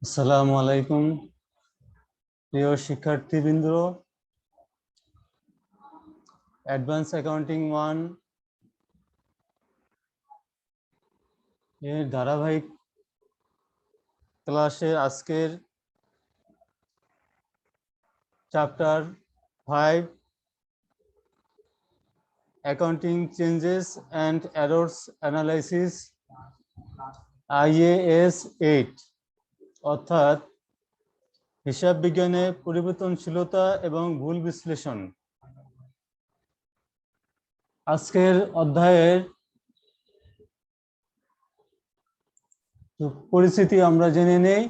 আসসালামু আলাইকুম প্রিয় শিক্ষার্থীবৃন্দ। অ্যাডভান্স অ্যাকাউন্টিং 1 এর ধারাবাহিক ক্লাসে আজকের chapter 5 accounting changes and errors analysis IAS 8 অর্থাৎ হিসাব বিজ্ঞানে পরিবর্তনশীলতা এবং ভুল বিশ্লেষণ। আজকের অধ্যায়ের পরিস্থিতি আমরা জেনে নেই।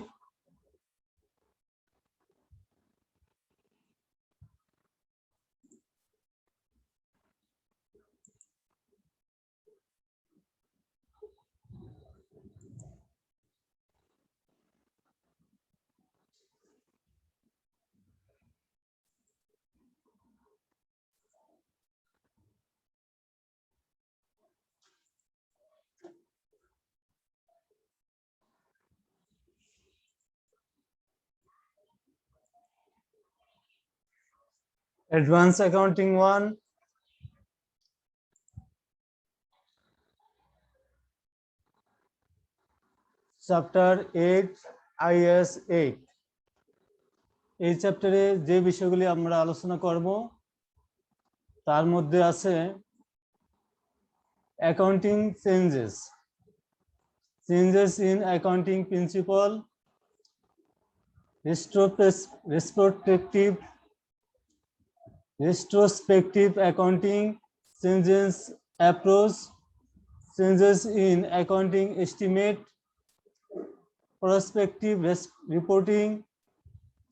Advance accounting 1 chapter 8 IAS 8। এই চ্যাপ্টারে যে বিষয়গুলি আমরা আলোচনা করব তার মধ্যে আছে accounting changes in accounting principal, retrospective accounting, changes approach, changes in accounting estimate, prospective reporting,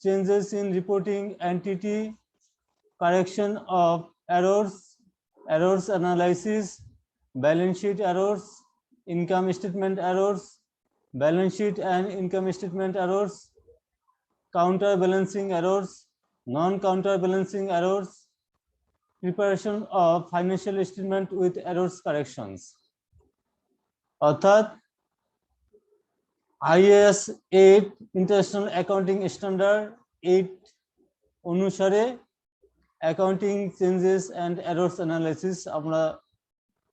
changes in reporting entity, correction of errors analysis, balance sheet errors, income statement errors, balance sheet and income statement errors, counterbalancing errors, non-counterbalancing errors, preparation of financial statement with errors corrections। অর্থাৎ IAS 8 international accounting standard 8 অনুসারে accounting changes and errors analysis আমরা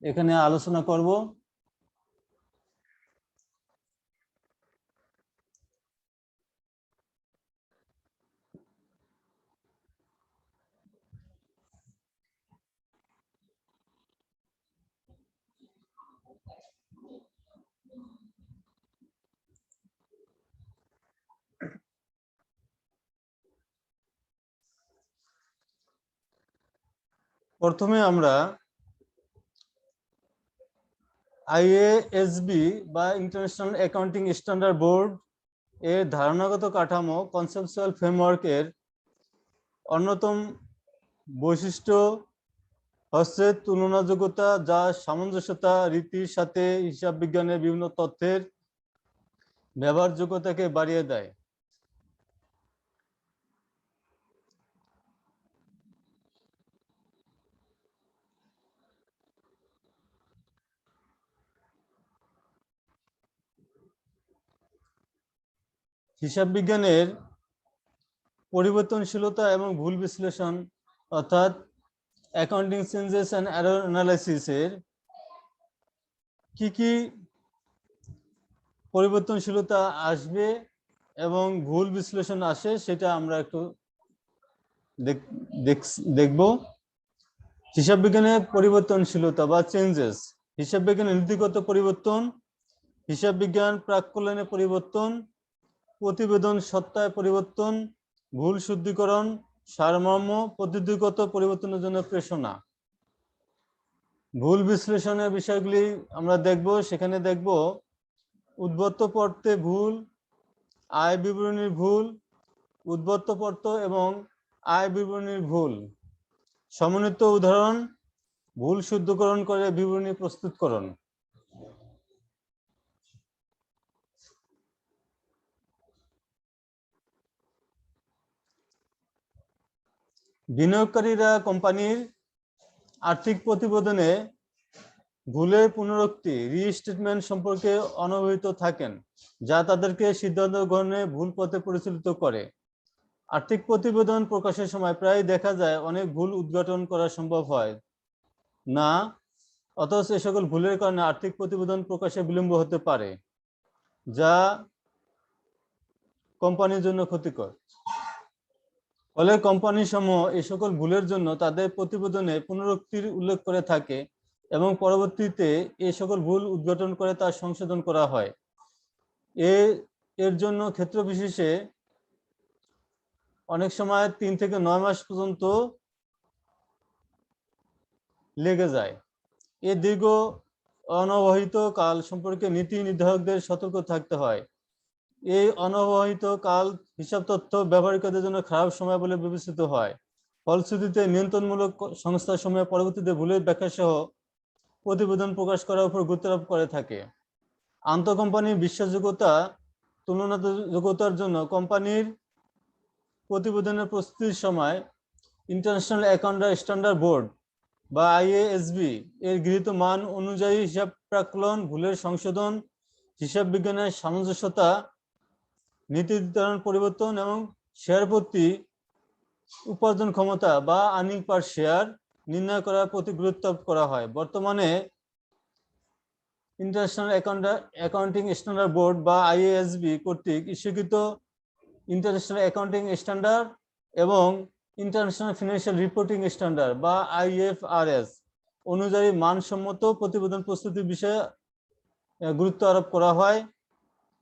এখানে আলোচনা করব। প্রথমে আমরা IASB বা international accounting standard board এর ধারণাগত কাঠামো কনসেপচুয়াল ফ্রেমওয়ার্কের অন্যতম বৈশিষ্ট্য হচ্ছে তুলনাযোগ্যতা, যা সামঞ্জস্যতা রীতির সাথে হিসাব বিজ্ঞানের বিভিন্ন তথ্যের ব্যবহারযোগ্যতাকে বাড়িয়ে দেয়। হিসাব বিজ্ঞানের পরিবর্তনশীলতা এবং ভুল বিশ্লেষণ অর্থাৎ অ্যাকাউন্টিং চেঞ্জেস অ্যান্ড এরর অ্যানালাইসিসের কি কি পরিবর্তনশীলতা আসবে এবং ভুল বিশ্লেষণ আসে সেটা আমরা একটু দেখব। হিসাব বিজ্ঞানের পরিবর্তনশীলতা বা চেঞ্জেস, হিসাব বিজ্ঞানের নীতিগত পরিবর্তন, হিসাব বিজ্ঞান প্রাক্কলনের পরিবর্তন, প্রতিবেদন সত্তায় পরিবর্তন, ভুল শুদ্ধিকরণ, সারমর্ম পদ্ধতিগত পরিবর্তনের জন্য প্রেষণা। ভুল বিশ্লেষণের বিষয়গুলি আমরা দেখব। সেখানে দেখব উদ্বর্ত পত্রে ভুল, আয় বিবরণীর ভুল, উদ্বর্ত পত্র এবং আয় বিবরণীর ভুল, সমন্বিত উদাহরণ, ভুল শুদ্ধকরণ করে বিবরণী প্রস্তুতকরণ। বিনিয়োগকারীরা কোম্পানির আর্থিক প্রতিবেদনে ভুলের পুনরুক্তি রিস্টেটমেন্ট সম্পর্কে অনবহিত থাকেন, যা তাদেরকে সিদ্ধান্ত গ্রহণে ভুল পথে পরিচালিত করে। আর্থিক প্রতিবেদন প্রকাশের সময় প্রায় দেখা যায় অনেক ভুল উদ্ঘাটন করা সম্ভব হয় না, অথচ এ সকল ভুলের কারণে আর্থিক প্রতিবেদন প্রকাশে বিলম্ব হতে পারে, যা কোম্পানির জন্য ক্ষতিকর। ফলে কোম্পানি সমূহ এই সকল ভুলের জন্য তাদের প্রতিবেদনে পুনরুক্তির উল্লেখ করে থাকে এবং পরবর্তীতে এই সকল ভুল উদ্ঘাটন করে তা সংশোধন করা হয়। এর জন্য ক্ষেত্র বিশেষে অনেক সময় 3 থেকে 9 মাস পর্যন্ত লেগে যায়। এই দীর্ঘ অনবহিত কাল সম্পর্কে নীতি নির্ধারকদের সতর্ক থাকতে হয়। এই অনবহিত কাল হিসাব তথ্য ব্যবহারকারীদের জন্য খারাপ সময় বলে বিবেচিত হয়। ফলশ্রুতিতে নিয়ন্ত্রণমূলক সংস্থাসমূহ পরবর্তীতে ভুলের ব্যাখ্যা সহ প্রতিবেদন প্রকাশ করার উপর গুরুত্ব আরোপ করে থাকে। আন্তঃকোম্পানির বিশ্বাসযোগ্যতা তুলনাযোগ্যতার জন্য কোম্পানির প্রতিবেদনের প্রস্তুতির সময় ইন্টারন্যাশনাল অ্যাকাউন্টিং স্ট্যান্ডার্ড বোর্ড বা IASB এর গৃহীত মান অনুযায়ী হিসাব প্রাক্কলন, ভুলের সংশোধন, হিসাব বিজ্ঞানের সামঞ্জস্যতা, নীতি নির্ধারণ পরিবর্তন এবং শেয়ার প্রতি উপার্জন ক্ষমতা বা আর্নিং পার শেয়ার নির্ণয় করার প্রতি গুরুত্ব করা হয়। বর্তমানে ইন্টারন্যাশনাল অ্যাকাউন্টিং স্ট্যান্ডার্ড বোর্ড বা IASB কর্তৃক স্বীকৃত ইন্টারন্যাশনাল অ্যাকাউন্টিং স্ট্যান্ডার্ড এবং ইন্টারন্যাশনাল ফিনান্সিয়াল রিপোর্টিং স্ট্যান্ডার্ড বা IFRS অনুযায়ী মানসম্মত প্রতিবেদন প্রস্তুতির বিষয়ে গুরুত্ব আরোপ করা হয়,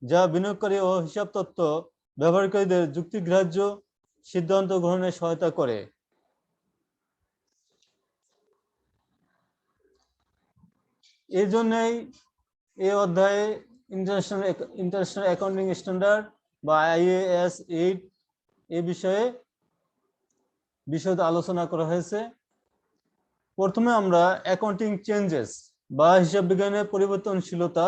যা বিনিয়োগকারী ও হিসাব তথ্য ব্যবহারকারীদের যুক্তিগ্রাহ্য সিদ্ধান্ত গ্রহণে সহায়তা করে। এই জন্যই এই অধ্যায়ে ইন্টারন্যাশনাল অ্যাকাউন্টিং স্ট্যান্ডার্ড বা IAS 8 এ বিষয়ে বিশদ আলোচনা করা হয়েছে। প্রথমে আমরা অ্যাকাউন্টিং চেঞ্জেস বা হিসাব বিজ্ঞানের পরিবর্তনশীলতা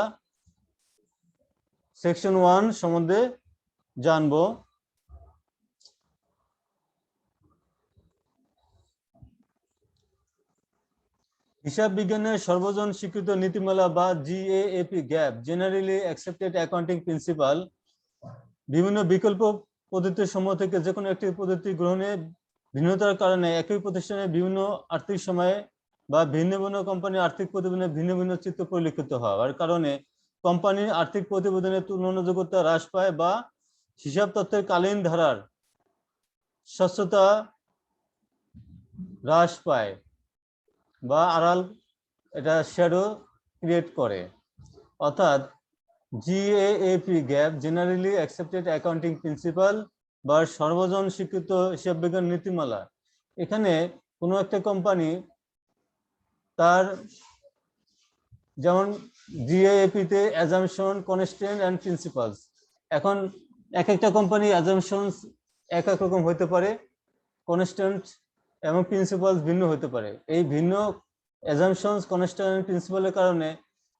সেকশন 1 সম্বন্ধে জানব। হিসাব বিজ্ঞানের সর্বজন স্বীকৃত নীতিমালা বা GAAP gap generally accepted accounting principal বিভিন্ন বিকল্প পদ্ধতির সমূহ থেকে যে কোনো একটি পদ্ধতি গ্রহণে ভিন্নতার কারণে একই প্রতিষ্ঠানে বিভিন্ন আর্থিক সময়ে বা ভিন্ন ভিন্ন কোম্পানির আর্থিক প্রতিবেদনে ভিন্ন ভিন্ন চিত্র পরিলক্ষিত হওয়ার কারণে কোম্পানির আর্থিক প্রতিবেদনের তুলনাযোগ্যতা হ্রাস পায় বা হিসাব তথ্যের কালীন ধারার স্বচ্ছতা হ্রাস পায় বা আড়াল এটা শ্যাডো ক্রিয়েট করে। অর্থাৎ GAAP gap generally accepted accounting principal বা সর্বজন স্বীকৃত হিসাব বিজ্ঞান নীতিমালা, এখানে কোনো একটা কোম্পানি তার যেমন GAAP তে অ্যাজাম্পশন, কনস্ট্যান্ট অ্যান্ড প্রিন্সিপালস, এখন এক একটা কোম্পানি অ্যাজাম্পশনস এক এক রকম হতে পারে, কনস্ট্যান্ট এবং প্রিন্সিপালস ভিন্ন হতে পারে। এই ভিন্ন অ্যাজাম্পশনস, কনস্ট্যান্ট এবং প্রিন্সিপালের কারণে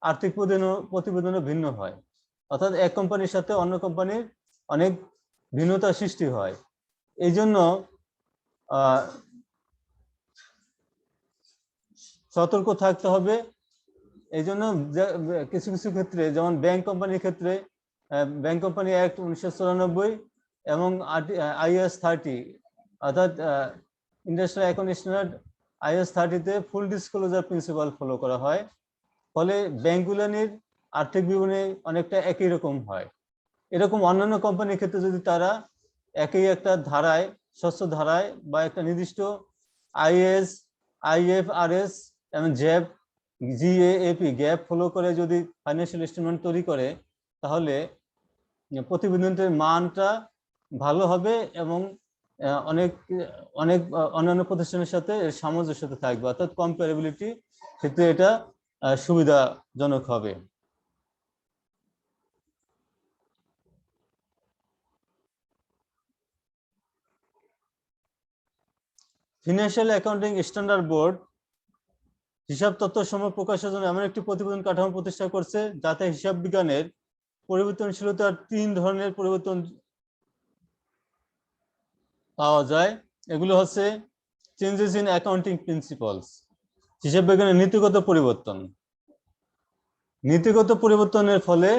আর্থিক প্রতিবেদনও ভিন্ন হয়। অর্থাৎ এক কোম্পানির সাথে অন্য কোম্পানির অনেক ভিন্নতা সৃষ্টি হয়। এই জন্য সতর্ক থাকতে হবে। এই জন্য কিছু কিছু ক্ষেত্রে যেমন ব্যাংক কোম্পানির ক্ষেত্রে ব্যাংক কোম্পানি অ্যাক্ট 1994 এবং IAS 30 অর্থাৎ ইন্টারন্যাশনাল অ্যাকাউন্টিং স্ট্যান্ডার্ড IAS 30 তে ফুল ডিসক্লোজার প্রিন্সিপাল ফলো করা হয়। ফলে ব্যাংকগুলোর আর্থিক বিবরণী অনেকটা একই রকম হয়। এরকম অন্যান্য কোম্পানির ক্ষেত্রে যদি তারা একই একটা ধারায়, স্বচ্ছ ধারায় বা একটা নির্দিষ্ট IAS, IFRS এবং GAAP গ্যাপ ফলো করে যদি ফাইন্যান্সিয়াল স্টেটমেন্ট তৈরি করে, তাহলে প্রতিবেদনের মানটা ভালো হবে এবং অনেক অন্যান্য প্রতিষ্ঠানের সাথে সামঞ্জস্যতা থাকবে, অর্থাৎ কম্পারেবিলিটি ক্ষেত্রে এটা সুবিধাজনক হবে। ফিনান্সিয়াল অ্যাকাউন্টিং স্ট্যান্ডার্ড বোর্ড হিসাব তথ্য সমূহ প্রকাশের জন্য এমন একটি প্রতিবেদন কাঠামো প্রতিষ্ঠা করছে যাতে হিসাব বিজ্ঞানের পরিবর্তনশীলতার 3 ধরনের পরিবর্তন পাওয়া যায়। এগুলো হচ্ছে চেঞ্জেস ইন অ্যাকাউন্টিং প্রিন্সিপালস, হিসাব বিজ্ঞানের নীতিগত পরিবর্তন, নীতিগত পরিবর্তনের ফলে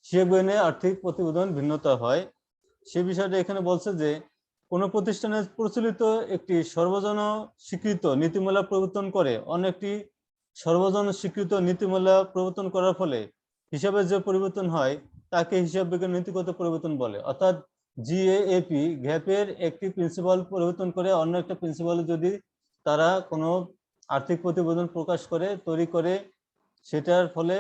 হিসাব বিজ্ঞানে আর্থিক প্রতিবেদন ভিন্নতা হয়। সে বিষয়টা এখানে বলছে যে কোনো প্রতিষ্ঠানের প্রচলিত একটি সর্বজন স্বীকৃত নীতিমালা প্রবর্তন করে অন্য একটি সর্বজন স্বীকৃত নীতিমালা প্রবর্তন করার ফলে হিসাবের যে পরিবর্তন হয় তাকে হিসাব বিজ্ঞান নীতিগত পরিবর্তন বলে। অর্থাৎ জিএএপি গ্যাপের একটি প্রিন্সিপাল পরিবর্তন করে অন্য একটা প্রিন্সিপাল যদি তারা কোনো আর্থিক প্রতিবেদন প্রকাশ করে তৈরি করে, সেটার ফলে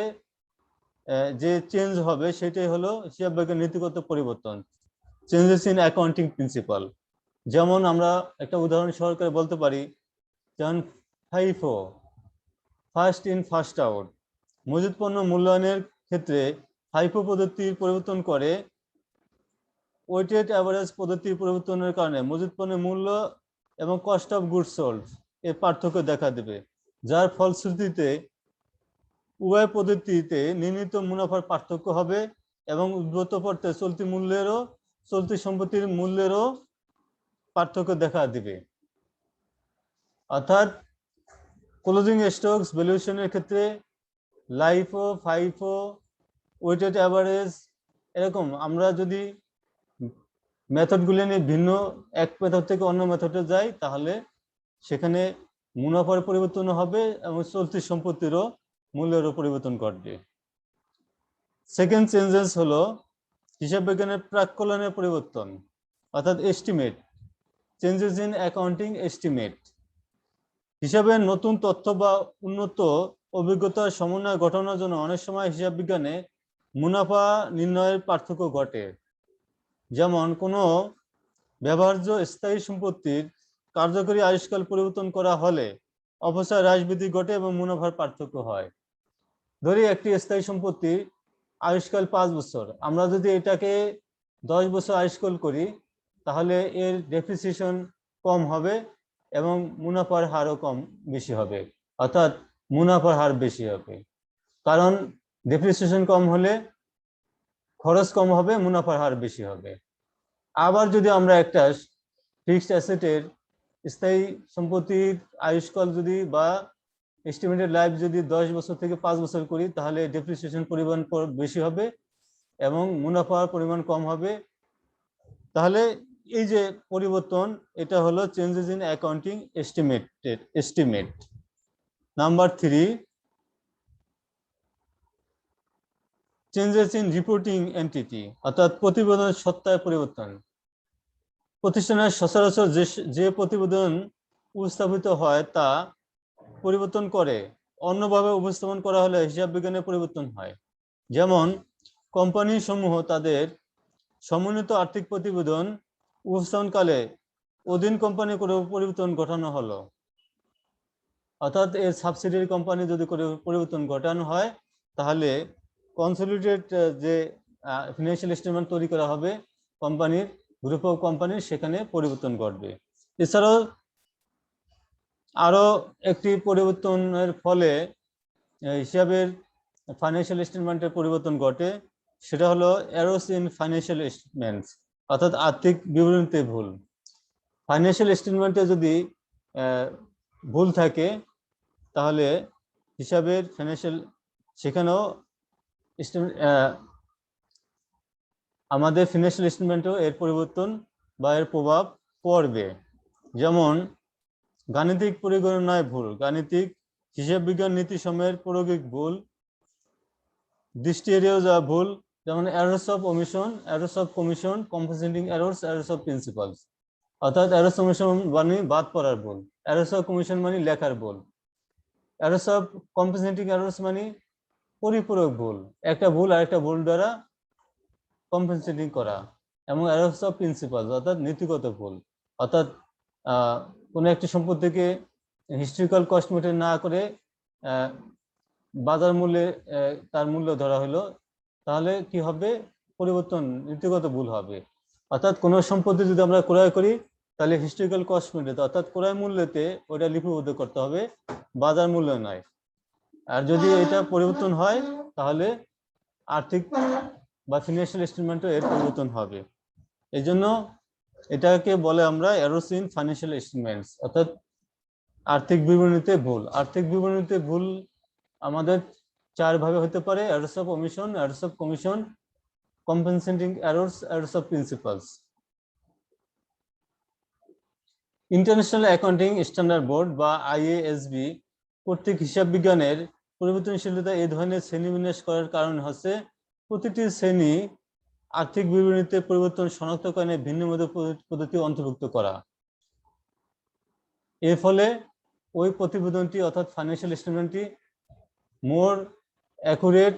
যে চেঞ্জ হবে সেটাই হলো হিসাব বিজ্ঞান নীতিগত পরিবর্তন, চেঞ্জেস ইন অ্যাকাউন্টিং প্রিন্সিপাল। যেমন আমরা একটা উদাহরণ সহকারে বলতে পারি, যেমন FIFO, first in first out, মজুত পণ্য মূল্যায়নের ক্ষেত্রে ফাইফো পদ্ধতির পরিবর্তন করে ওয়েটেড অ্যাভারেজ পদ্ধতির পরিবর্তনের কারণে মজুত পণ্যের মূল্য এবং কস্ট অফ গুডস সোল্ড এর পার্থক্য দেখা দেবে, যার ফলশ্রুতিতে উভয় পদ্ধতিতে নির্ণীত মুনাফার পার্থক্য হবে এবং উদ্ভূত পড়তে চলতি সম্পত্তির মূল্যেরও পার্থক্য দেখা দিবে। অর্থাৎ ক্লোজিং স্টকস ভ্যালুয়েশনের ক্ষেত্রে লাইফো, ফাইফো, ওয়েটেড অ্যাভারেজ, এরকম আমরা যদি মেথডগুলো নিয়ে ভিন্ন এক মেথড থেকে অন্য মেথডে যাই তাহলে সেখানে মুনাফার পরিবর্তন হবে এবং চলতি সম্পত্তিরও মূল্যেরও পরিবর্তন ঘটবে। সেকেন্ড চেঞ্জেস হলো হিসাব বিজ্ঞানের প্রাক্কলনের পরিবর্তন, অর্থাৎ estimate, changes in accounting estimate. হিসাবের নতুন তথ্য বা উন্নত অভিজ্ঞতার সমন্বয় ঘটানোর জন্য অনেক সময় হিসাব বিজ্ঞানে মুনাফা নির্ণয়ের পার্থক্য ঘটে। যেমন কোনো ব্যবহার্য স্থায়ী সম্পত্তির কার্যকরী আয়ুষ্কাল পরিবর্তন করা হলে অপচয় হ্রাস বৃদ্ধি ঘটে এবং মুনাফার পার্থক্য হয়। ধরি একটি স্থায়ী সম্পত্তির আয়ুষ্কাল 5 বছর, আমরা যদি এটাকে 10 বছর আয়ুষ্কাল করি তাহলে এর ডেপ্রিসিয়েশন কম হবে এবং মুনাফার হারও বেশি হবে, অর্থাৎ মুনাফার হার বেশি হবে, কারণ ডেপ্রিসিয়েশন কম হলে খরচ কম হবে, মুনাফার হার বেশি হবে। আবার যদি আমরা একটা ফিক্সড অ্যাসেটের স্থায়ী সম্পত্তির আয়ুষ্কাল যদি বা এস্টিমেটেড লাইফ যদি 10 বছর থেকে 5 বছর করি তাহলে ডেপ্রিসিয়েশন পরিমাণ বেশি হবে এবং মুনাফার পরিমাণ কম হবে। তাহলে এই যে পরিবর্তন, এটা হলো changes in accounting estimate. Number 3, changes in reporting entity, অর্থাৎ প্রতিবেদনের সত্তায় পরিবর্তন। প্রতিষ্ঠানের সচরাচর যে প্রতিবেদন উপস্থাপিত হয় তা পরিবর্তন করে অন্যভাবে উপস্থাপন করা হলে হিসাব বিজ্ঞানের পরিবর্তন হয়। যেমন কোম্পানি সমূহ তাদের সমন্বিত আর্থিক প্রতিবেদন উপস্থাপনকালে অধীন কোম্পানি করে পরিবর্তন ঘটানো হলো, অর্থাৎ এর সাবসিডিয়ারি কোম্পানি যদি করে পরিবর্তন ঘটানো হয় তাহলে কনসলিডেটেড যে ফিনান্সিয়াল স্টেটমেন্ট তৈরি করা হবে কোম্পানির, গ্রুপ অফ কোম্পানির, সেখানে পরিবর্তন ঘটবে। এছাড়াও আরো একটি পরিবর্তনের ফলে হিসাবের ফাইন্যান্সিয়াল স্টেটমেন্টের পরিবর্তন ঘটে, সেটা হলো এররস ইন ফাইন্যান্সিয়াল স্টেটমেন্টস, অর্থাৎ আর্থিক বিবরণীতে ভুল। ফাইন্যান্সিয়াল স্টেটমেন্টে যদি ভুল থাকে তাহলে হিসাবের ফাইন্যান্সিয়াল সেখানেও আমাদের ফিনান্সিয়াল স্টেটমেন্টেও এর পরিবর্তন বা এর প্রভাব পড়বে। যেমন গাণিতিক পরিগণনায় ভুল, গাণিতিক হিসাব বিজ্ঞান নীতি সময়ের প্রয়োগিক ভুল, দৃষ্টি এড়িয়েও যাওয়া ভুল, যেমন errors of ওমিশন, errors of commission, compensating errors, errors of principles. অর্থাৎ এররস অফ ওমিশন মানে বাদ পড়ার ভুল, এররস অফ কমিশন মানে লেখার ভুল, এররস অফ কম্পেনসেটিং এররস মানে পরিপূরক ভুল, একটা ভুল আরেকটা ভুল দ্বারা কম্পেনসেটিং করা, এবং এররস অফ প্রিন্সিপালস অর্থাৎ নীতিগত ভুল, অর্থাৎ কোনো একটি সম্পত্তিকে হিস্ট্রিক্যাল কস্ট মেথড না করে বাজার মূল্যে তার মূল্য ধরা হলো, তাহলে কি হবে, পরিবর্তন নীতিগত ভুল হবে। অর্থাৎ কোনো সম্পত্তি যদি আমরা ক্রয় করি তাহলে হিস্ট্রিক্যাল কস্ট মেথড অর্থাৎ ক্রয় মূল্যতে ওটা লিপিবদ্ধ করতে হবে, বাজার মূল্য নয়। আর যদি এটা পরিবর্তন হয় তাহলে আর্থিক বা ফিনান্সিয়াল স্টেটমেন্টও এর পরিবর্তন হবে। এই জন্য এটাকে বলে আমরা এররস ইন ফাইন্যান্সিয়াল স্টেটমেন্টস, অর্থাৎ আর্থিক বিবরণীতে ভুল। আর্থিক বিবরণীতে ভুল আমাদের চার ভাবে হতে পারে: errors of omission, errors of commission, compensating errors, errors of principles. International accounting standard board বা IASB কর্তৃক হিসাব বিজ্ঞানের পরিবর্তনশীলতা এই ধরনের শ্রেণীবিন্যাস করার কারণ হচ্ছে প্রতিটি শ্রেণী আর্থিক বিবরণীতে পরিবর্তন শনাক্তকরণে ভিন্ন মতো পদ্ধতি অন্তর্ভুক্ত করা। এর ফলে ওই প্রতিবেদনটি অর্থাৎ ফাইন্যান্সিয়াল স্টেটমেন্টটি more accurate,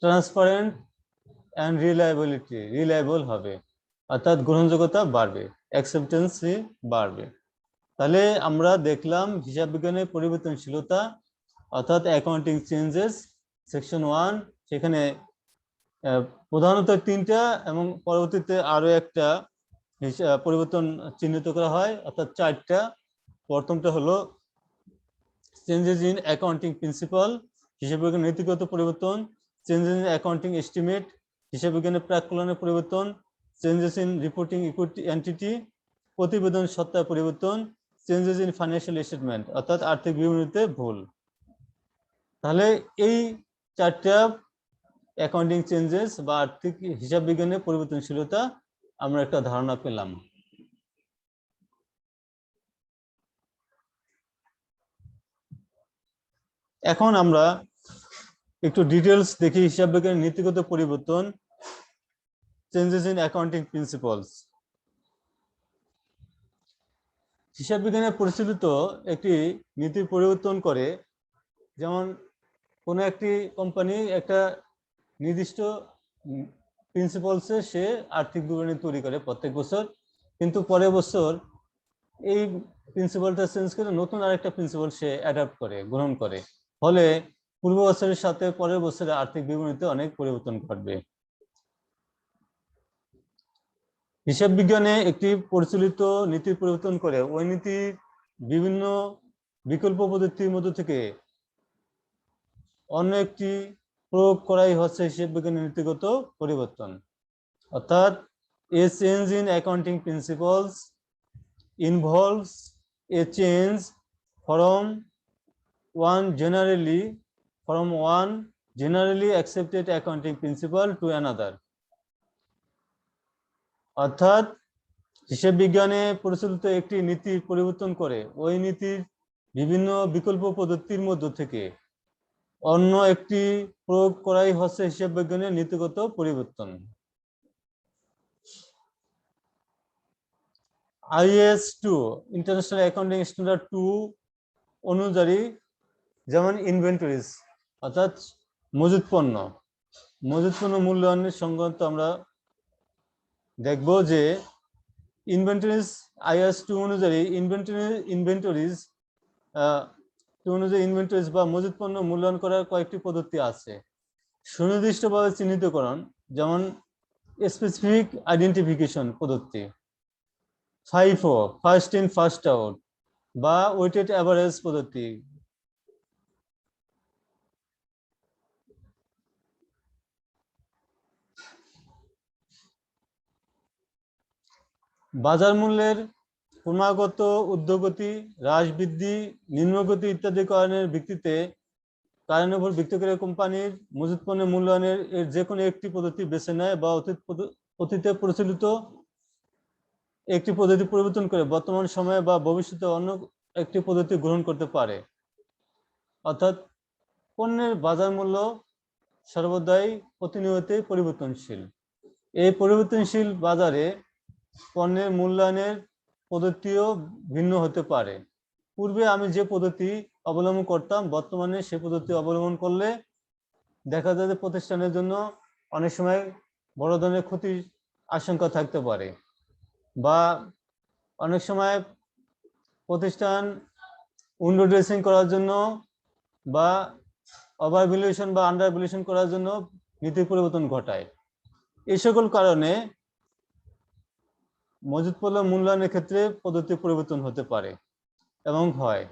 transparent and reliable হবে, অর্থাৎ গ্রহণযোগ্যতা বাড়বে, অ্যাকসেপ্টেন্সি বাড়বে। তাহলে আমরা দেখলাম হিসাব বিজ্ঞানের পরিবর্তনশীলতা অর্থাৎ অ্যাকাউন্টিং চেঞ্জেস সেকশন 1, সেখানে প্রধানত 3টা এবং পরবর্তীতে আরো একটা পরিবর্তন চিহ্নিত করা হয়, অর্থাৎ 4টা। প্রথমটা হলো চেঞ্জেস ইন অ্যাকাউন্টিং প্রিন্সিপাল, হিসাব বিজ্ঞানের নীতিগত পরিবর্তন; চেঞ্জেস ইন অ্যাকাউন্টিং এস্টিমেট, হিসাব বিজ্ঞানের প্রাক্কলনের পরিবর্তন; changes in reporting equity entity, প্রতিবেদন সত্তার পরিবর্তন; চেঞ্জেস ইন ফাইন্যান্সিয়াল স্টেটমেন্ট অর্থাৎ আর্থিক বিবরণীতে ভুল। তাহলে এই 4টা অ্যাকাউন্টিং চেঞ্জেস বা আর্থিক হিসাব বিজ্ঞানের পরিবর্তনশীলতা আমরা একটা ধারণা পেলাম। এখন আমরা একটু ডিটেলস দেখি হিসাব বিজ্ঞানের নীতিগত পরিবর্তন, চেঞ্জেস ইন অ্যাকাউন্টিং প্রিন্সিপালস। হিসাব বিজ্ঞানের পরিচালিত একটি নীতির পরিবর্তন করে, যেমন কোনো একটি কোম্পানি একটা নির্দিষ্ট প্রিন্সিপালসে সে আর্থিক বিবরণী তৈরি করে প্রত্যেক বছর, কিন্তু পরের বছর এই প্রিন্সিপালটা চেঞ্জ করে নতুন আরেকটা প্রিন্সিপাল সে অ্যাডাপ্ট করে, গ্রহণ করে, ফলে পূর্ব বছরের সাথে পরের বছরের আর্থিক বিবরণীতে অনেক পরিবর্তন ঘটবে। হিসাব বিজ্ঞানে একটি পরিচালিত নীতির পরিবর্তন করে ওই নীতির বিভিন্ন বিকল্প পদ্ধতির মধ্য থেকে অন্য একটি প্রয়োগ করাই হচ্ছে হিসাব বিজ্ঞানের নীতিগত পরিবর্তন। অর্থাৎ এ change in accounting principles involves a change from one generally accepted accounting principle to another। অর্থাৎ হিসাব বিজ্ঞানে পরিচালিত একটি নীতির পরিবর্তন করে ওই নীতির বিভিন্ন বিকল্প পদ্ধতির মধ্য থেকে অন্য একটি প্রয়োগ করাই হচ্ছে হিসাব বিজ্ঞানের নীতিগত পরিবর্তন। IAS 2 ইন্টারন্যাশনাল অ্যাকাউন্টিং স্ট্যান্ডার্ড 2 অনুযায়ী, যেমন ইনভেন্টরিজ অর্থাৎ মজুত পণ্য মূল্যায়নের সংক্রান্ত আমরা দেখব যে ইনভেন্টরিজ IAS 2 অনুযায়ী ইনভেন্টরিজ বা মজুত পণ্য মূল্যায়ন করার কয়েকটি পদ্ধতি আছে। সুনির্দিষ্টভাবে চিহ্নিতকরণ, যেমন স্পেসিফিক আইডেন্টিফিকেশন পদ্ধতি, FIFO first in first out বা ওয়েটেড অ্যাভারেজ পদ্ধতি। বাজার মূল্যের ক্রমাগত ঊর্ধ্বগতি, হ্রাস, বৃদ্ধি, নিম্নগতি ইত্যাদি কারণের উপর ভিত্তি করে কোম্পানির মজুত পণ্যের মূল্যায়নের এর যে কোনো একটি পদ্ধতি বেছে নেয় বা অতীতে প্রচলিত একটি পদ্ধতি পরিবর্তন করে বর্তমান সময়ে বা ভবিষ্যতে অন্য একটি পদ্ধতি গ্রহণ করতে পারে। অর্থাৎ পণ্যের বাজার মূল্য সর্বদাই প্রতিনিয়তই পরিবর্তনশীল। এই পরিবর্তনশীল বাজারে পণ্যের মূল্যায়নের পদ্ধতিও ভিন্ন হতে পারে। পূর্বে আমি যে পদ্ধতি অবলম্বন করতাম, বর্তমানে সে পদ্ধতি অবলম্বন করলে দেখা যায় যে প্রতিষ্ঠানের জন্য অনেক সময় বড় ধরনের ক্ষতির আশঙ্কা থাকতে পারে, বা অনেক সময় প্রতিষ্ঠান উইন্ডো ড্রেসিং করার জন্য বা ওভার ভ্যালুয়েশন বা আন্ডার ভ্যালুয়েশন করার জন্য নীতি পরিবর্তন ঘটায়। এই সকল কারণে মজুত পণ্য মূল্যায়নের ক্ষেত্রে পদ্ধতি পরিবর্তন হতে পারে এবং হয়।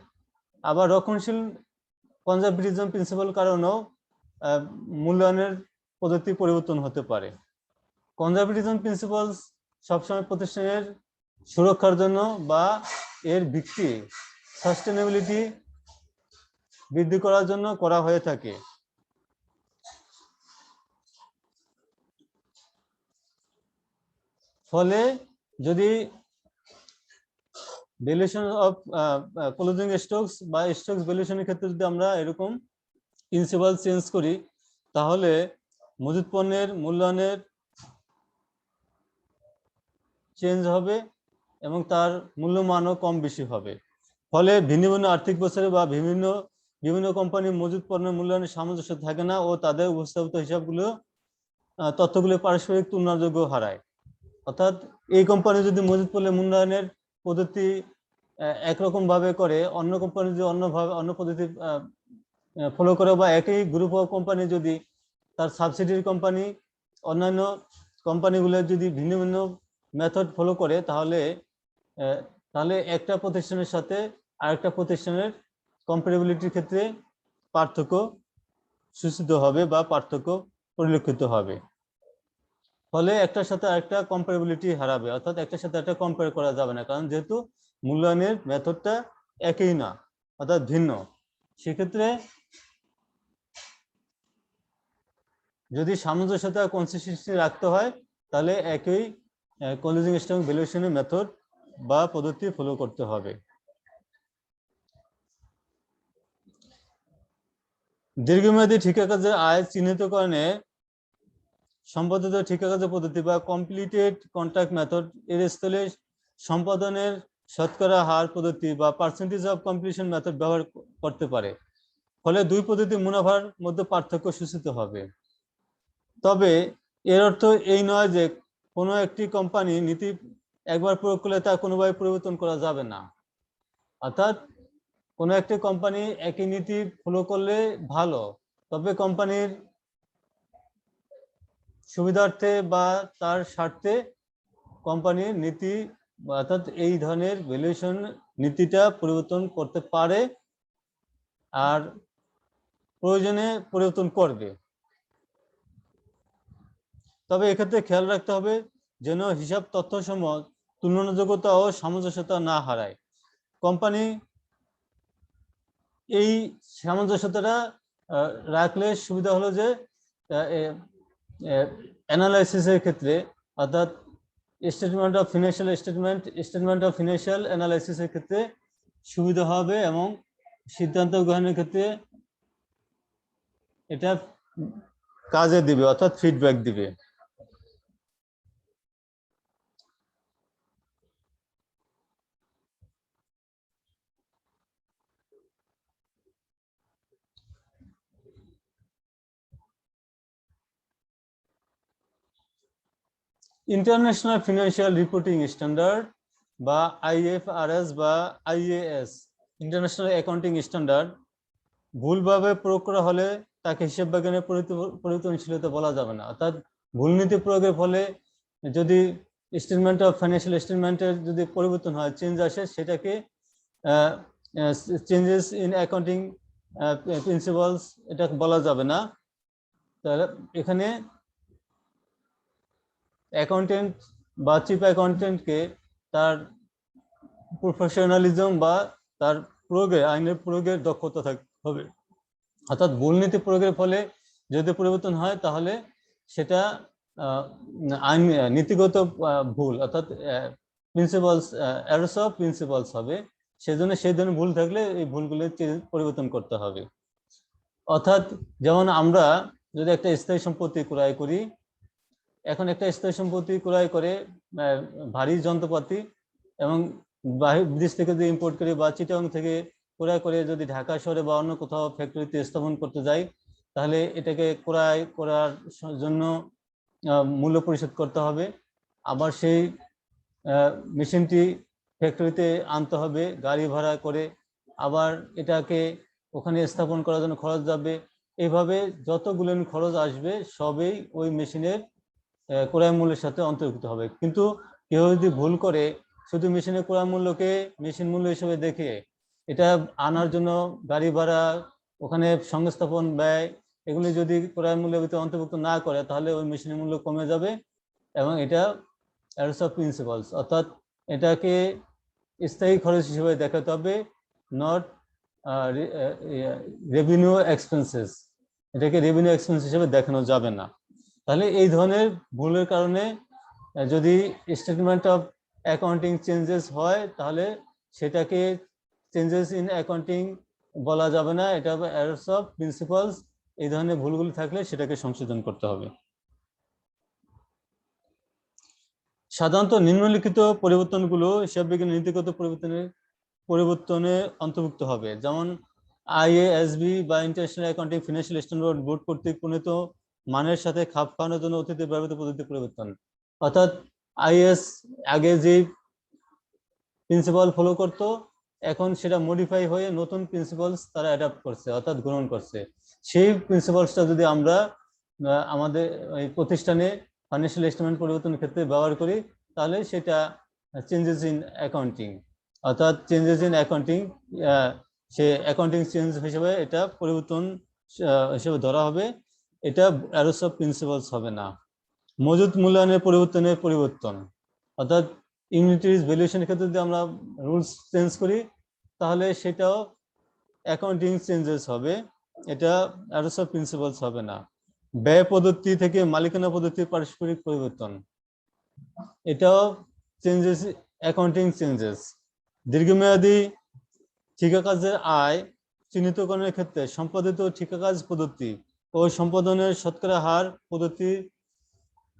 আবার রক্ষণশীল কনজারভেটিজম প্রিন্সিপাল কারণেও মূল্যায়নের পদ্ধতি পরিবর্তন হতে পারে। কনজারভেটিজম প্রিন্সিপাল সবসময় প্রতিষ্ঠানের সুরক্ষার জন্য বা এর ভিত্তি সাস্টেনেবিলিটি বৃদ্ধি করার জন্য করা হয়ে থাকে। ফলে যদি ভ্যালুয়েশন অফ ক্লোজিং স্টকস বা স্টকস ভ্যালুয়েশনের ক্ষেত্রে যদি আমরা এরকম প্রিন্সিপাল চেঞ্জ করি, তাহলে মজুত পণ্যের মূল্যায়নের চেঞ্জ হবে এবং তার মূল্যমানও কম বেশি হবে। ফলে ভিন্ন ভিন্ন আর্থিক বছরে বা বিভিন্ন কোম্পানির মজুত পণ্যের মূল্যায়নের সামঞ্জস্য থাকে না ও তাদের উপস্থাপিত হিসাবগুলো তথ্যগুলো পারস্পরিক তুলনাযোগ্য হারায়। অর্থাৎ এই কোম্পানি যদি মজুত পণ্যের মূল্যায়নের পদ্ধতি একরকম ভাবে করে, অন্য কোম্পানি যদি অন্য পদ্ধতি ফলো করে, বা একই গ্রুপ অফ কোম্পানি যদি তার সাবসিডিয়ারি কোম্পানি অন্যান্য কোম্পানিগুলো যদি ভিন্ন ভিন্ন মেথড ফলো করে, তাহলে একটা প্রতিষ্ঠানের সাথে আরেকটা প্রতিষ্ঠানের কম্পারেবিলিটির ক্ষেত্রে পার্থক্য সূচিত হবে বা পার্থক্য পরিলক্ষিত হবে। ফলে একটার সাথে আরেকটা কম্পারেবিলিটি হারাবে, অর্থাৎ একটার সাথে একটা কম্পেয়ার করা যাবে না, কারণ যেহেতু মূল্যায়নের মেথডটা একই না, অর্থাৎ ভিন্ন। সেক্ষেত্রে যদি সামঞ্জস্যতা কনসিস্টেন্সি রাখতে হয়, তাহলে একই ক্লোজিং স্টক ভ্যালুয়েশনের মেথড বা পদ্ধতি ফলো করতে হবে। দীর্ঘমেয়াদী ঠিকা কাজের আয় চিহ্নিতকরণে সম্পাদিত ঠিকা কাজের পদ্ধতি বা কমপ্লিটেড কন্ট্রাক্ট মেথড এর স্থলে সম্পাদনের শতকরা হার পদ্ধতি বা পার্সেন্টেজ অফ কমপ্লিশন মেথড ব্যবহার করতে পারে। ফলে দুই পদ্ধতি মুনাফার মধ্যে পার্থক্য সূচিত হবে। তবে এর অর্থ এই নয় যে কোনো একটি কোম্পানি নীতি একবার প্রয়োগ করলে তা কোনোভাবে পরিবর্তন করা যাবে না। অর্থাৎ কোনো একটি কোম্পানি একই নীতি ফলো করলে ভালো, তবে কোম্পানির সুবিধার্থে বা তার স্বার্থে কোম্পানির নীতি অর্থাৎ এই ধরনের ভ্যালুয়েশন নীতিটা পরিবর্তন করতে পারে আর প্রয়োজনে পরিবর্তন করবে। তবে এক্ষেত্রে খেয়াল রাখতে হবে যেন হিসাব তথ্যসমূহ তুলনাযোগ্যতা ও সামঞ্জস্যতা না হারায়। কোম্পানি এই সামঞ্জস্যতাটা রাখলে সুবিধা হলো যে অ্যানালাইসিসের ক্ষেত্রে, অর্থাৎ স্টেটমেন্ট অফ ফিনান্সিয়াল অ্যানালাইসিসের ক্ষেত্রে সুবিধা হবে এবং সিদ্ধান্ত গ্রহণের ক্ষেত্রে এটা কাজে দিবে, অর্থাৎ ফিডব্যাক দিবে। ইন্টারন্যাশনাল ফিনান্সিয়াল রিপোর্টিং স্ট্যান্ডার্ড বা IFRS বা IAS, ইন্টারন্যাশনাল অ্যাকাউন্টিং স্ট্যান্ডার্ড ভুলভাবে প্রয়োগ করা হলে তাকে হিসাব বিজ্ঞানের পরিবর্তনশীলতা বলা যাবে না। অর্থাৎ ভুল নীতি প্রয়োগের ফলে যদি স্টেটমেন্ট অফ ফাইন্যান্সিয়াল স্টেটমেন্টের যদি পরিবর্তন হয়, চেঞ্জ আসে, সেটাকে চেঞ্জেস ইন অ্যাকাউন্টিং প্রিন্সিপালস এটা বলা যাবে না। তাহলে এখানে অ্যাকাউন্টেন্ট বা চিফ অ্যাকাউন্টেন্টকে তার প্রফেশনালিজম বা তার আইনের প্রয়োগের দক্ষতা থাকতে হবে। অর্থাৎ ভুল নীতি প্রয়োগের ফলে যদি পরিবর্তন হয়, তাহলে সেটা আইন নীতিগত ভুল, অর্থাৎ প্রিন্সিপালস এরর্স অফ প্রিন্সিপালস হবে। সেজন্য সেই ধরনের ভুল থাকলে এই ভুলগুলো পরিবর্তন করতে হবে। অর্থাৎ যেমন আমরা যদি একটা স্থায়ী সম্পত্তি ক্রয় করি, এখন একটা স্থায়ী সম্পত্তি ক্রয় করে ভারী যন্ত্রপাতি এবং বিদেশ থেকে যদি ইম্পোর্ট করি বা চিটাগাং থেকে ক্রয় করে যদি ঢাকা শহরে বা অন্য কোথাও ফ্যাক্টরিতে স্থাপন করতে যাই, তাহলে এটাকে ক্রয় করার জন্য মূল্য পরিশোধ করতে হবে। আবার সেই মেশিনটি ফ্যাক্টরিতে আনতে হবে গাড়ি ভাড়া করে, আবার এটাকে ওখানে স্থাপন করার জন্য খরচ যাবে। এইভাবে যতগুলো খরচ আসবে সবই ওই মেশিনের ক্রয় মূল্যের সাথে অন্তর্ভুক্ত হবে। কিন্তু কেউ যদি ভুল করে শুধু মেশিনের ক্রয় মূল্যকে মেশিন মূল্য হিসেবে দেখে এটা আনার জন্য গাড়ি ভাড়া, ওখানে সংস্থাপন ব্যয়, এগুলি যদি ক্রয় মূল্যের ভিতরে অন্তর্ভুক্ত না করে, তাহলে ওই মেশিনের মূল্য কমে যাবে এবং এটা এরর্স অফ প্রিন্সিপালস, অর্থাৎ এটাকে স্থায়ী খরচ হিসেবে দেখাতে হবে, নট রেভিনিউ এক্সপেন্সেস, এটাকে রেভিনিউ এক্সপেন্স হিসেবে দেখানো যাবে না। তাহলে এই ধরনের ভুলের কারণে যদি স্টেটমেন্ট অফ অ্যাকাউন্টিং চেঞ্জেস হয় তাহলে সেটাকে চেঞ্জেস ইন অ্যাকাউন্টিং বলা যাবে না, এটা হবে এরর্স অফ প্রিন্সিপালস। এই ধরনের ভুলগুলি থাকলে সেটাকে সংশোধন করতে হবে। সাধারণত নিম্নলিখিত পরিবর্তনগুলো হিসাব বিজ্ঞানের নীতিগত পরিবর্তনে অন্তর্ভুক্ত হবে, যেমন আইএএসবি বা international accounting financial standard board কর্তৃক প্রণীত মানের সাথে খাপ খাওয়ানোর জন্য অতীতে ব্যবহৃত পদ্ধতি পরিবর্তন। অর্থাৎ আইএস আগে যে প্রিন্সিপাল ফলো করতো এখন সেটা মডিফাই হয়ে নতুন প্রিন্সিপালস তারা অ্যাডাপ্ট করছে, অর্থাৎ গ্রহণ করছে। সেই প্রিন্সিপালসটা যদি আমরা আমাদের এই প্রতিষ্ঠানে ফাইন্যান্সিয়াল স্টেটমেন্ট পরিবর্তনের ক্ষেত্রে ব্যবহার করি তাহলে সেটা চেঞ্জেস ইন অ্যাকাউন্টিং, অর্থাৎ changes in accounting, say accounting change হিসেবে এটা পরিবর্তন হিসেবে ধরা হবে, এটা এরর্স অফ প্রিন্সিপালস হবে না। মজুত মূল্যায়নের পরিবর্তন, অর্থাৎ ইউনিটারিজ ভ্যালুয়েশনের ক্ষেত্রে যদি আমরা রুলস চেঞ্জ করি তাহলে সেটাও অ্যাকাউন্টিং চেঞ্জেস হবে, এটা এরর্স অফ প্রিন্সিপালস হবে না। ব্যয় পদ্ধতি থেকে মালিকানা পদ্ধতির পারস্পরিক পরিবর্তন, এটাও চেঞ্জেস, অ্যাকাউন্টিং চেঞ্জেস। দীর্ঘমেয়াদী ঠিকা কাজের আয় চিহ্নিতকরণের ক্ষেত্রে সম্পাদিত ঠিকা কাজ পদ্ধতি ও সম্পাদনের শতকরা হার পদ্ধতি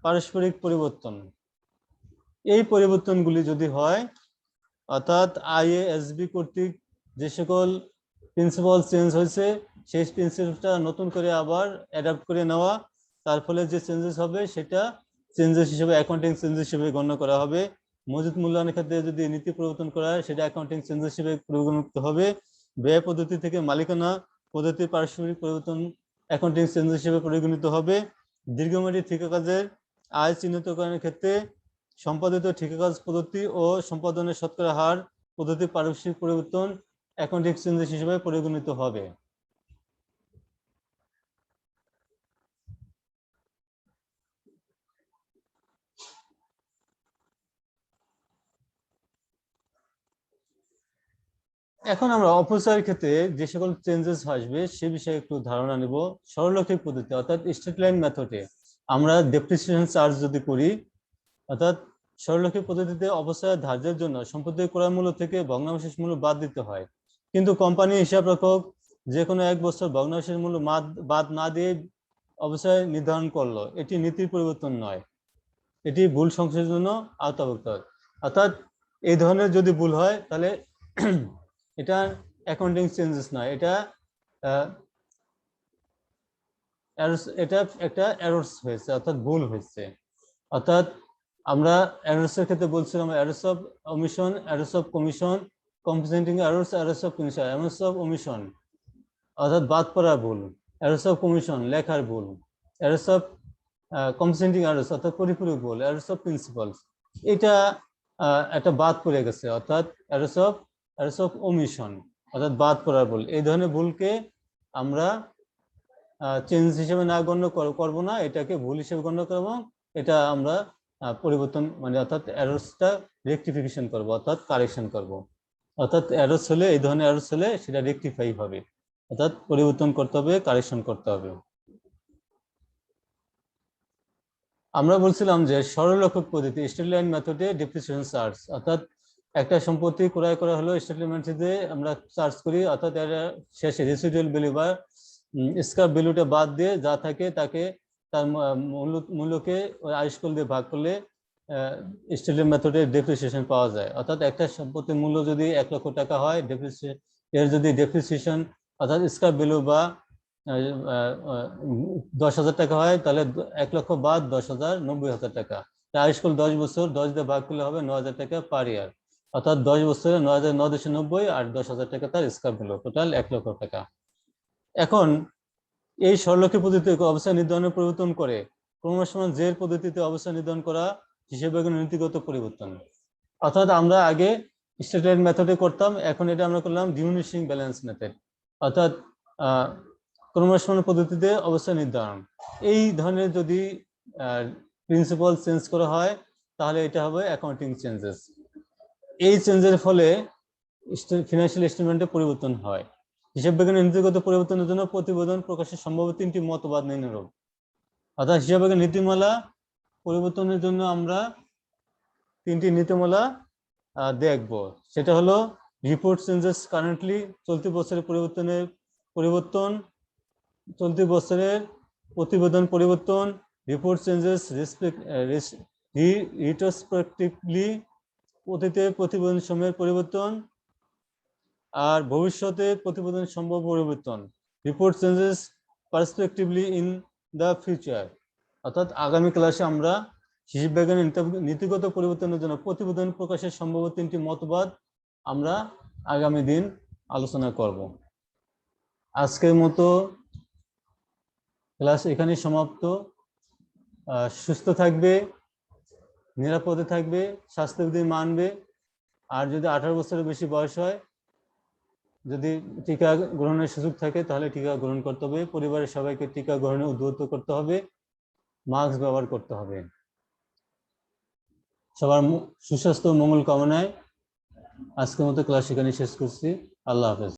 পারস্পরিক পরিবর্তন। এই পরিবর্তনগুলি যদি হয়, অর্থাৎ আইএএসবি কর্তৃক যে সকল প্রিন্সিপাল চেঞ্জ হয়েছে সেই প্রিন্সিপালটা নতুন করে আবার অ্যাডাপ্ট করে নেওয়া, তার ফলে যে চেঞ্জেস হবে সেটা চেঞ্জেস হিসেবে অ্যাকাউন্টিং চেঞ্জেস হিসেবে গণ্য করা হবে। মজুত মূল্যায়নের ক্ষেত্রে যদি নীতি পরিবর্তন করা হয় সেটা অ্যাকাউন্টিং চেঞ্জেস হিসেবে পরিগণিত হবে। ব্যয় পদ্ধতি থেকে মালিকানা পদ্ধতির পারস্পরিক পরিবর্তন অ্যাকাউন্টিং চেঞ্জেস হিসেবে পরিগণিত হবে। দীর্ঘমেয়াদী ঠিকা কাজের আয় চিহ্নিতকরণের ক্ষেত্রে সম্পাদিত ঠিকা কাজ পদ্ধতি ও সম্পাদনের শতকরা হার পদ্ধতির পারস্পরিক পরিবর্তন অ্যাকাউন্টিং চেঞ্জেস হিসেবে পরিগণিত হবে। এখন আমরা অপচয়ের ক্ষেত্রে যে সকল চেঞ্জেস আসবে সে বিষয়ে একটু ধারণা নেব। সরলরৈখিক পদ্ধতি অর্থাৎ স্ট্রেট লাইন মেথডে আমরা ডেপ্রিসিয়েশন চার্জ যদি করি, অর্থাৎ সরলরৈখিক পদ্ধতিতে অপচয়ের ধার্যের জন্য সম্পত্তির ক্রয় মূল্য থেকে ভগ্নাবশেষ মূল্য বাদ দিতে হয়, কিন্তু কোম্পানি হিসাব রক্ষক যে কোনো এক বছর ভগ্নাবশেষ মূল্য বাদ না দিয়ে অপচয় নির্ধারণ করলো, এটি নীতির পরিবর্তন নয়, এটি ভুল সংশোধনের জন্য আওতাভুক্ত। অর্থাৎ এই ধরনের যদি ভুল হয় তাহলে এটা অ্যাকাউন্টিং চেঞ্জেস নয়, এটা একটা এরর্স হয়েছে, অর্থাৎ ভুল হয়েছে। অর্থাৎ আমরা এরর্সের ক্ষেত্রে বলছিলাম errors of omission, errors of commission, compensating errors, errors of commission. Errors of omission অর্থাৎ বাদ পড়ার ভুল, এরর্স অফ কমিশন লেখার ভুল, এরর্স অফ কম্পেন্সেটিং এরর্স অর্থাৎ পরিপূরক ভুল, এরর্স অফ প্রিন্সিপালস এটা একটা বাদ পড়ে গেছে, অর্থাৎ এরর্স অফ ওমিশন অর্থাৎ বাদ পড়ার ভুল। এই ধরনের ভুলকে আমরা চেঞ্জ হিসেবে না গণ্য করব না, এটাকে ভুল হিসেবে গণ্য করব, এটা আমরা পরিবর্তন মানে অর্থাৎ এরর্সটা রেকটিফিকেশন করব, অর্থাৎ কারেকশন করব। অর্থাৎ এরর্স হলে এই ধরনের এরর্স হলে সেটা রেকটিফাই হবে, অর্থাৎ পরিবর্তন করতে হবে, কারেকশন করতে হবে। আমরা বলছিলাম যে সরলরৈখিক পদ্ধতি স্ট্রেট লাইন মেথডে ডেপ্রিসিয়েশন চার্জ, অর্থাৎ একটা সম্পত্তি ক্রয় করা হলো স্ট্রেট লাইন মেথডে আমরা চার্জ করি, অর্থাৎ এর শেষে রেসিডুয়াল ভ্যালু বা স্ক্র্যাপ ভ্যালুটা বাদ দিয়ে যা থাকে তাকে তার মূল্যকে আয়ুষ্কাল দিয়ে ভাগ করলে স্ট্রেট লাইন মেথডে ডেপ্রিসিয়েশন পাওয়া যায়। অর্থাৎ একটা সম্পত্তির মূল্য যদি 1 লক্ষ টাকা হয়, এর যদি ডেপ্রিসিয়েশন অর্থাৎ স্ক্র্যাপ ভ্যালু বা 10,000 টাকা হয় তাহলে 1 লক্ষ বাদ 10,000 90,000 টাকা। আয়ুষ্কাল 10 বছর, 10 দিয়ে ভাগ করলে হবে 9,000 টাকা পার ইয়ার, অর্থাৎ 10 বছরে 9,990 আর 10,000 টাকা তার স্ক্র্যাপ ভ্যালু, টোটাল 1 লক্ষ টাকা। এখন এই সরলরৈখিক পদ্ধতিতে অবস্থান নির্ধারণের পরিবর্তন করে ক্রমসমান জের পদ্ধতিতে অবস্থান নির্ধারণ করা হিসেবে নীতিগত পরিবর্তন। অর্থাৎ আমরা আগে স্ট্রেট লাইন মেথডে করতাম, এখন এটা আমরা করলাম ডিমিনিশিং ব্যালেন্স মেথড, অর্থাৎ ক্রমসমান পদ্ধতিতে অবস্থান নির্ধারণ। এই ধরনের যদি প্রিন্সিপাল চেঞ্জ করা হয় তাহলে এটা হবে অ্যাকাউন্টিং চেঞ্জেস। এই চেঞ্জের ফলে ফিনান্সিয়াল স্টেটমেন্টে পরিবর্তন হয়। হিসাব বিজ্ঞানের নীতিগত পরিবর্তনের জন্য প্রতিবেদন প্রকাশের সম্ভব 3টি মতবাদ নিম্নরূপ। অর্থাৎ হিসাব বিজ্ঞান নীতিমালা পরিবর্তনের জন্য আমরা 3টি নীতিমালা দেখব। সেটা হলো রিপোর্ট চেঞ্জেস কারেন্টলি, চলতি বছরের পরিবর্তন, চলতি বছরের প্রতিবেদন পরিবর্তন, রিপোর্ট চেঞ্জেস রিট্রোস্পেক্টিভলি, অতীতে প্রতিবেদন সময়ের পরিবর্তন, আর ভবিষ্যতে প্রতিবেদন সম্ভব পরিবর্তন, report changes prospectively in the future. অর্থাৎ আগামী ক্লাসে আমরা হিসাব বিজ্ঞানের নীতিগত পরিবর্তনের জন্য প্রতিবেদন প্রকাশের সম্ভব 3টি মতবাদ আমরা আগামী দিন আলোচনা করব। আজকের মতো ক্লাস এখানেই সমাপ্ত। সুস্থ থাকবে, নিরাপদে থাকবে, স্বাস্থ্যবিধি মানবে। আর যদি 18 বছরের বেশি বয়স হয়, যদি টিকা গ্রহণের সুযোগ থাকে তাহলে টিকা গ্রহণ করতে হবে। পরিবারের সবাইকে টিকা গ্রহণে উদ্বুদ্ধ করতে হবে, মাস্ক ব্যবহার করতে হবে। সবার সুস্বাস্থ্য মঙ্গল কামনায় আজকের মতো ক্লাস এখানে শেষ করছি। আল্লাহ হাফেজ।